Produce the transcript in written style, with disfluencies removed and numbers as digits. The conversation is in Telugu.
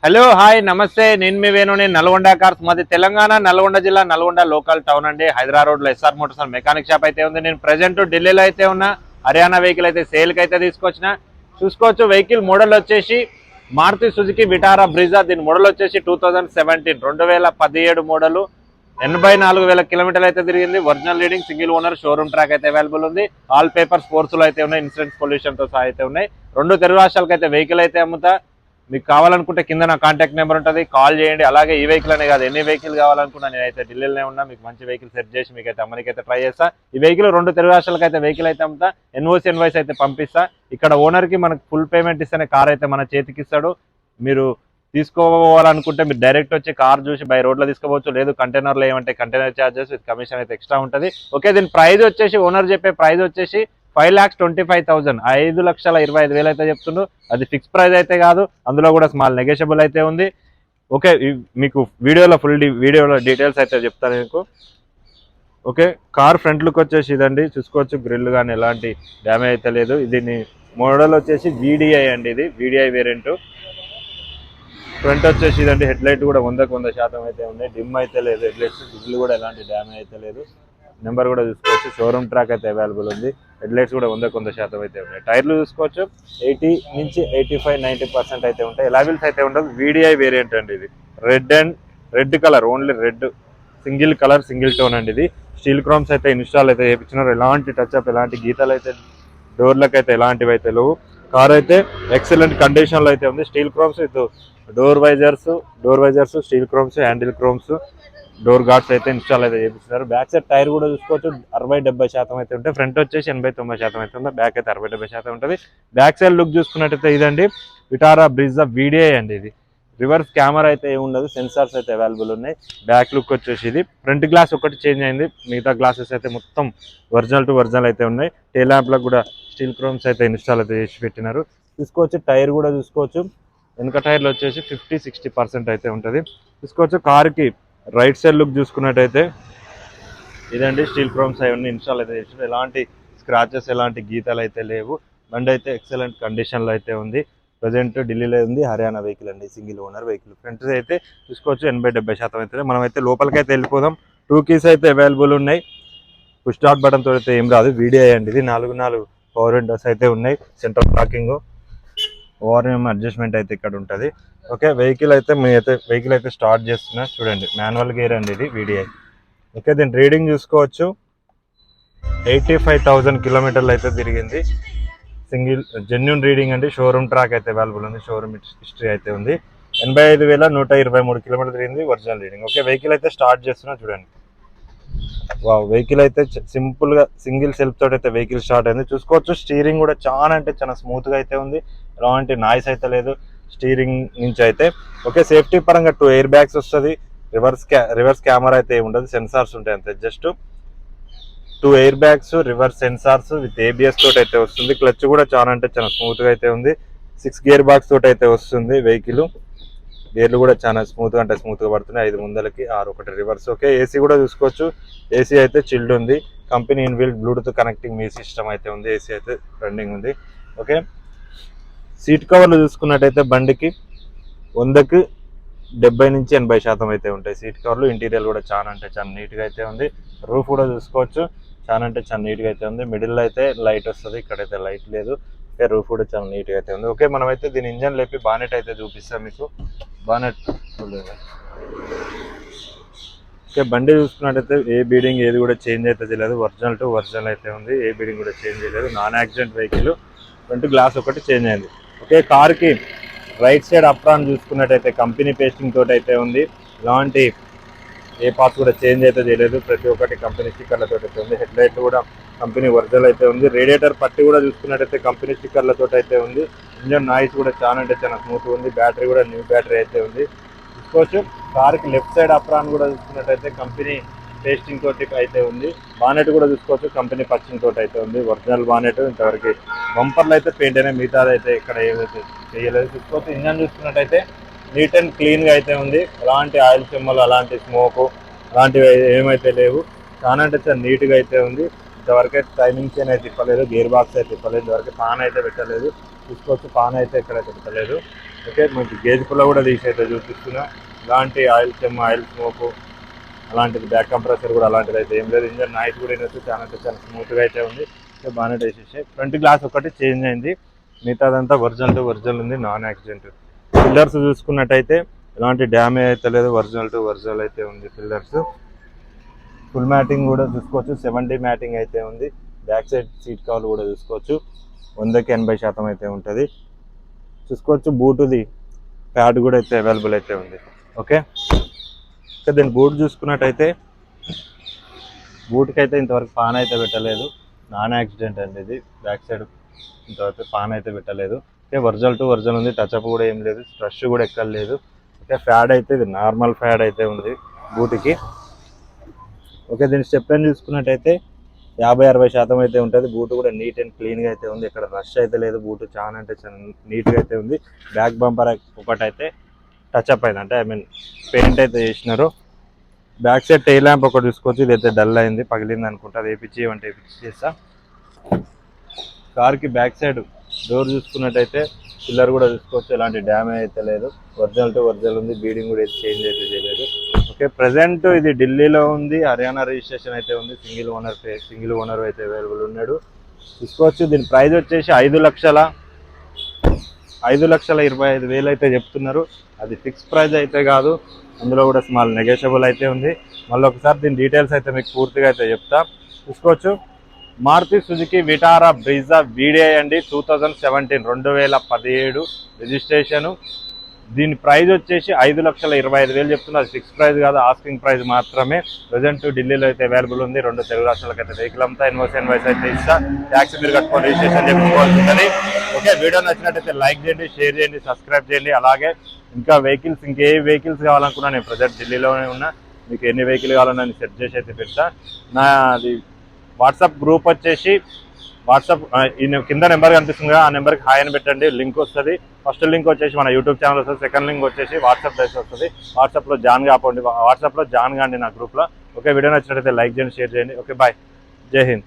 హలో హాయ్ నమస్తే నేను మీ వేణు నేను నల్గొండ కార్స్ మాది తెలంగాణ నల్గొండ జిల్లా నల్గొండ లోకల్ టౌన్ అండి హైదరాబాద్ రోడ్ లో ఎస్ఆర్ మోటార్స్ మెకానిక్ షాప్ అయితే ఉంది నేను ప్రెసెంట్ ఢిల్లీలో అయితే ఉన్నా హర్యానా వెహికల్ అయితే సేల్ కి అయితే తీసుకొచ్చిన చూసుకోవచ్చు వెహికల్ మోడల్ వచ్చేసి మారుతి సుజుకి విటారా బ్రిజా దీని మోడల్ వచ్చేసి 2017 మోడల్ 84,000 కిలోమీటర్లు అయితే తిరిగింది original reading single owner showroom track అయితే అవైలబుల్ ఉంది ఆల్ పేపర్స్ స్పోర్ట్స్ లో అయితే ఉన్నాయి ఇన్సూరెన్స్ పొల్యూషన్ తో సహా అయితే ఉన్నాయి రెండు తెలుగు రాష్ట్రాలకు అయితే వెహికల్ అయితే అమ్ముతా మీకు కావాలనుకుంటే కింద నా కాంటాక్ట్ నెంబర్ ఉంటుంది కాల్ చేయండి అలాగే ఈ వెహికల్ అనే కాదు ఎన్ని వెహికల్ కావాలనుకున్నా నేనైతే ఢిల్లీలోనే ఉన్నా మీకు మంచి వెహికల్ సెట్ చేసి మీకైతే అమ్మనికైతే ట్రై చేస్తా ఈ వెహికల్ రెండు తెలుగు రాష్ట్రాలకు అయితే వెహికల్ అయితే అమ్ముతా ఎన్ఓసి అయితే పంపిస్తా ఇక్కడ ఓనర్ కి మనకు ఫుల్ పేమెంట్ ఇస్తేనే కార్ అయితే మన చేతికి ఇస్తాడు మీరు తీసుకోవాలనుకుంటే మీరు డైరెక్ట్ వచ్చి కార్ చూసి బై రోడ్ లో తీసుకోవచ్చు లేదు కంటైనర్లో ఏమంటే కంటైనర్ ఛార్జెస్ విత్ కమిషన్ అయితే ఎక్స్ట్రా ఉంటుంది ఓకే దీని ప్రైస్ వచ్చేసి ఓనర్ చెప్పే ప్రైస్ వచ్చేసి 5,25,000 5,25,000 అయితే చెప్తుండ్రు అది ఫిక్స్ ప్రైస్ అయితే కాదు అందులో కూడా స్మాల్ నెగోషియబుల్ అయితే ఉంది ఓకే మీకు వీడియోలో డీటెయిల్స్ అయితే చెప్తాను మీకు ఓకే కార్ ఫ్రంట్ లుక్ వచ్చేసి ఇదండి చూసుకోవచ్చు గ్రిల్ కానీ ఎలాంటి డ్యామేజ్ అయితే లేదు ఇది మోడల్ వచ్చేసి వీడిఐ అండి ఇది వీడిఐ వేరియంట్ ఫ్రంట్ వచ్చేసి ఇదండి హెడ్ లైట్ కూడా 100% అయితే ఉన్నాయి డిమ్ అయితే లేదు హెడ్ లైట్స్ డిగ్లు కూడా ఎలాంటి డ్యామేజ్ అయితే లేదు నెంబర్ కూడా చూసుకోవచ్చు షోరూమ్ ట్రాక్ అయితే అవైలబుల్ ఉంది హెడ్ లైట్స్ కూడా 100% అయితే ఉన్నాయి టైర్లు చూసుకోవచ్చు 80 నుంచి 85-90% అయితే ఉంటాయి ఎలాబిల్స్ అయితే ఉండదు వీడిఐ వేరియంట్ అండి ఇది red colour only red single colour single tone అండి ఇది స్టీల్ క్రోమ్స్ అయితే ఇన్స్టాల్ అయితే చేయించినారు ఎలాంటి టచ్అప్ ఎలాంటి గీతలు అయితే డోర్లకు అయితే ఎలాంటివి అయితే లేవు కార్ అయితే ఎక్సలెంట్ కండిషన్ లో అయితే ఉంది steel chromes with door visors steel chromes handle chromes door guards అయితే ఇన్స్టాల్ అయితే చేపిస్తున్నారు బ్యాక్ సైడ్ టైర్ కూడా చూసుకోవచ్చు 60-70% అయితే ఉంటాయి ఫ్రంట్ వచ్చేసి 80-90% అయితే ఉంది బ్యాక్ అయితే 60-70% ఉంటుంది బ్యాక్ సైడ్ లుక్ చూసుకున్నట్టయితే ఇదండి విటారా బ్రిజా వీడిఐ అండి ఇది రివర్స్ కెమెరా అయితే ఏముండదు సెన్సార్స్ అయితే అవైలబుల్ ఉన్నాయి బ్యాక్ లుక్ వచ్చేసి ఇది ఫ్రంట్ గ్లాస్ ఒకటి చేంజ్ అయింది మిగతా గ్లాసెస్ అయితే మొత్తం ఒరిజినల్ అయితే ఉన్నాయి టైల్ ల్యాంప్లకు కూడా స్టీల్ క్రోమ్స్ అయితే ఇన్స్టాల్ అయితే చేసి పెట్టినారు చూసుకోవచ్చు టైర్ కూడా చూసుకోవచ్చు వెనక టైర్లు వచ్చేసి 50-60% అయితే ఉంటుంది చూసుకోవచ్చు కార్కి రైట్ సైడ్ లుక్ చూసుకున్నట్టయితే ఇదండి స్టీల్ క్రోమ్స్ అవన్నీ ఇన్స్టాల్ అయితే చేసి ఎలాంటి స్క్రాచెస్ ఎలాంటి గీతలు అయితే లేవు బండి అయితే ఎక్సలెంట్ కండిషన్లో అయితే ఉంది ప్రజెంట్ ఢిల్లీలో ఉంది హర్యానా వెహికల్ అండి సింగిల్ ఓనర్ వెహికల్ ఫ్రంట్ అయితే చూసుకోవచ్చు 80-70% అయితే మనమైతే లోపలికి అయితే వెళ్ళిపోదాం 2 keys అయితే అవైలబుల్ ఉన్నాయి పుష్ స్టార్ట్ బటన్ తో అయితే ఏం రాదు వీడిఐ అండి ఇది 4 పవర్ విండోస్ అయితే ఉన్నాయి సెంట్రల్ లాకింగ్ ఓఆర్ఎం అడ్జస్ట్మెంట్ అయితే ఇక్కడ ఉంటుంది ఓకే వెహికల్ అయితే స్టార్ట్ చేస్తున్నా చూడండి మాన్యువల్ గేర్ అండి ఇది వీడిఐ ఓకే దీని రీడింగ్ చూసుకోవచ్చు 85,000 కిలోమీటర్లు అయితే తిరిగింది సింగిల్ జెన్యున్ రీడింగ్ అండి షోరూమ్ ట్రాక్ అయితే అవైలబుల్ ఉంది షోరూమ్ హిస్టరీ అయితే ఉంది 85,123 కిలోమీటర్లు తిరిగింది ఒరిజినల్ రీడింగ్ ఓకే వెహికల్ అయితే స్టార్ట్ చేస్తున్నా చూడండి వెహికల్ అయితే సింపుల్ గా సింగిల్ సెల్ఫ్ తోటి అయితే వెహికల్ స్టార్ట్ అయింది చూసుకోవచ్చు స్టీరింగ్ కూడా చాలా స్మూత్ గా అయితే ఉంది ఎలాంటి నాయిస్ అయితే లేదు స్టీరింగ్ నుంచి అయితే ఓకే సేఫ్టీ పరంగా 2 ఎయిర్ బ్యాగ్స్ వస్తుంది రివర్స్ కెమెరా అయితే ఉండదు సెన్సార్స్ ఉంటాయి అంతే just 2 air bags reverse sensors with ABS తోటి అయితే వస్తుంది క్లచ్ కూడా చాలా స్మూత్ గా అయితే ఉంది 6 గేర్ బాక్స్ తోటి అయితే వస్తుంది వెహికల్ గేర్లు కూడా చాలా స్మూత్ గా పడుతున్నాయి 5 ముందలకి 6 ఒకటి రివర్స్ ఓకే ఏసీ కూడా చూసుకోవచ్చు ఏసీ అయితే చిల్డ్ ఉంది company inbuilt Bluetooth connecting me system అయితే ఉంది ఏసీ అయితే రన్నింగ్ ఉంది ఓకే సీట్ కవర్లు చూసుకున్నట్టయితే బండికి 100కి 70-80% అయితే ఉంటాయి సీట్ కవర్లు ఇంటీరియర్ కూడా చాలా నీట్ గా అయితే ఉంది రూఫ్ కూడా చూసుకోవచ్చు చాలా నీట్ గా అయితే ఉంది మిడిల్ అయితే లైట్ వస్తుంది ఇక్కడైతే లైట్ లేదు రూఫ్ కూడా చాలా నీట్ గా అయితే ఉంది ఓకే మనమైతే దీని ఇంజన్ లేపి బానెట్ అయితే చూపిస్తాం మీకు బానెట్ ఓకే బండి చూసుకున్నట్టయితే ఏ బీడింగ్ ఏది కూడా చేంజ్ అయితే తెలియదు ఒరిజినల్ అయితే ఉంది ఏ బీడింగ్ కూడా చేంజ్ చేయలేదు non accident vehicle front glass ఒకటి చేంజ్ అయింది ఓకే కార్కి రైట్ సైడ్ అప్రాన్ చూసుకున్నట్టయితే కంపెనీ పేస్టింగ్ తోటి అయితే ఉంది ఇలాంటి ఏ పార్ట్స్ కూడా చేంజ్ అయితే చేయలేదు ప్రతి ఒక్కటి కంపెనీ స్టిక్కర్లతో అయితే ఉంది హెడ్ లైట్ కూడా కంపెనీ ఒరిజినల్ అయితే ఉంది రేడియేటర్ పట్టి కూడా చూసుకున్నట్టయితే కంపెనీ స్టిక్కర్లతో అయితే ఉంది ఇంజన్ నాయిస్ కూడా చాలా స్మూత్ ఉంది బ్యాటరీ కూడా న్యూ బ్యాటరీ అయితే ఉంది చూసుకోవచ్చు కార్కి లెఫ్ట్ సైడ్ అప్రాన్ కూడా చూసుకున్నట్టయితే కంపెనీ పేస్టింగ్ తోటి అయితే ఉంది బానెట్ కూడా చూసుకోవచ్చు కంపెనీ పచ్చింగ్ తోటి అయితే ఉంది ఒరిజినల్ బానెట్ ఇంతవరకు బంపర్లు అయితే పెయింట్ అయినా మిగతాది అయితే ఇక్కడ ఏదైతే చేయలేదు చూసుకోవచ్చు ఇంజన్ చూసుకున్నట్టయితే నీట్ అండ్ క్లీన్ గా అయితే ఉంది ఎలాంటి ఆయిల్ చెమ్మలు అలాంటి స్మోక్ అలాంటివి ఏమైతే లేవు చాలా నీట్ గా అయితే ఉంది ఇంతవరకు టైమింగ్ చైన్ అయితే తిప్పలేదు గేర్ బాక్స్ అయితే తిప్పలేదు ఇంతవరకు పాన్ అయితే పెట్టలేదు చూసుకోవచ్చు పాన్ అయితే ఎక్కడైతే పెట్టలేదు ఓకే, మనకి గేజ్ పుల్ల కూడా తీసి అయితే చూపిస్తున్నా. ఇలాంటి ఆయిల్ చెమ్, ఆయిల్ స్మోకు అలాంటిది, బ్యాక్ కంప్రెసర్ కూడా అలాంటిది అయితే ఏం లేదు. ఇంజన్ నాయిస్ కూడా ఏంటంటే చాలా అంటే చాలా స్మూత్గా అయితే ఉంది. బాగానే వేసేసి ఫ్రంట్ గ్లాస్ ఒకటి చేంజ్ అయింది, మిగతాదంతా ఒరిజినల్ టు ఒరిజినల్ ఉంది, నాన్ యాక్సిడెంట్. పిల్లర్స్ చూసుకున్నట్టయితే ఎలాంటి డ్యామేజ్ అయితే లేదు, ఒరిజినల్ టు ఒరిజినల్ అయితే ఉంది పిల్లర్స్. ఫుల్ మ్యాటింగ్ కూడా చూసుకోవచ్చు, 70 మ్యాటింగ్ అయితే ఉంది. బ్యాక్ సైడ్ సీట్ కవర్ కూడా చూసుకోవచ్చు, 100కి 80% అయితే ఉంటుంది. చూసుకోవచ్చు బూటుది ప్యాడ్ కూడా అయితే అవైలబుల్ అయితే ఉంది. ఓకే, ఇంకా దీని బూట్ చూసుకున్నట్టయితే బూట్కి అయితే ఇంతవరకు పాన్ అయితే పెట్టలేదు, నాన్ యాక్సిడెంట్ అండి ఇది. బ్యాక్ సైడ్ ఇంతవరకు పాన్ అయితే పెట్టలేదు. ఓకే, ఒరిజినల్ టు ఒరిజినల్ ఉంది, టచ్అప్ కూడా ఏం లేదు, స్ట్రష్ కూడా ఎక్కలేదు. ఓకే, ఫ్యాడ్ అయితే ఇది నార్మల్ ఫ్యాడ్ అయితే ఉంది బూట్కి. ఓకే, దీని స్టెప్ లైన్ చూసుకున్నట్టయితే 50-60% అయితే ఉంటుంది. బూట్ కూడా నీట్ అండ్ క్లీన్గా అయితే ఉంది, ఇక్కడ రష్ అయితే లేదు. బూట్ చాలా అంటే చాలా నీట్గా అయితే ఉంది. బ్యాక్ బంపర్ ఒకటైతే టచ్అప్ అయింది, అంటే ఐ మీన్ పెయింట్ అయితే చేసినారు. బ్యాక్ సైడ్ టైల్ ల్యాంప్ ఒకటి చూసుకోవచ్చు, ఇది అయితే డల్ అయింది, పగిలింది అనుకుంటా. అది వేపించి అంటే వేపించి చేస్తా. కార్కి బ్యాక్ సైడ్ డోర్ చూసుకున్నట్టయితే పిల్లర్ కూడా చూసుకోవచ్చు, ఎలాంటి డ్యామేజ్ అయితే లేదు, ఒరిజినల్ టు ఒరిజినల్ ఉంది. బీడింగ్ కూడా చేంజ్ అయితే చేయలేదు. ఓకే, ప్రజెంట్ ఇది ఢిల్లీలో ఉంది, హర్యానా రిజిస్ట్రేషన్ అయితే ఉంది. సింగిల్ ఓనర్ అయితే అవైలబుల్ ఉన్నాడు, చూసుకోవచ్చు. దీని ప్రైస్ వచ్చేసి 5,25,000 అయితే చెప్తున్నారు. అది ఫిక్స్ ప్రైస్ అయితే కాదు, అందులో కూడా స్మాల్ నెగోషియబుల్ అయితే ఉంది. మళ్ళీ ఒకసారి దీని డీటెయిల్స్ అయితే మీకు పూర్తిగా అయితే చెప్తా. చూసుకోవచ్చు, Maruti Suzuki Vitara Brezza VDI అండి, 2017 2017 రిజిస్ట్రేషను. దీని ప్రైస్ వచ్చేసి 5,25,000 చెప్తున్నారు. అది ఫిక్స్ ప్రైస్ కాదు, ఆస్కింగ్ ప్రైస్ మాత్రమే. ప్రజెంట్ ఢిల్లీలో అయితే అవైలబుల్ ఉంది. 2 తెలుగు రాష్ట్రాలకు అయితే వెహికల్ అంతా ఇన్వాయిస్ అయితే ఇస్తా. ట్యాక్సీ మీరు కట్టుకొని రిజిస్ట్రేషన్ చెప్పుకోవాల్సి ఉంటుంది. ఓకే, వీడియో నచ్చినట్టయితే లైక్ చేయండి, షేర్ చేయండి, సబ్స్క్రైబ్ చేయండి. అలాగే ఇంకా వెహికల్స్, ఇంకే వెహికల్స్ కావాలనుకున్నా నేను ప్రజెంట్ ఢిల్లీలోనే ఉన్నా. మీకు ఎన్ని వెహికల్ కావాలన్నా నేను సెట్ చేసి అయితే పెడతా. నాది వాట్సాప్ గ్రూప్ వచ్చేసి కింద నెంబర్ కనిపిస్తుంది కదా, ఆ నెంబర్కి హాయ్ అని పెట్టండి, లింక్ వస్తుంది. ఫస్ట్ లింక్ వచ్చేసి మన యూట్యూబ్ ఛానల్ వస్తుంది, సెకండ్ లింక్ వచ్చేసి వాట్సాప్ బేస్ వస్తుంది. వాట్సాప్లో జాయిన్ కాండి నా గ్రూప్లో. ఓకే, వీడియో నచ్చినట్టయితే లైక్ చేయండి, షేర్ చేయండి. ఓకే, బాయ్, జై హింద్.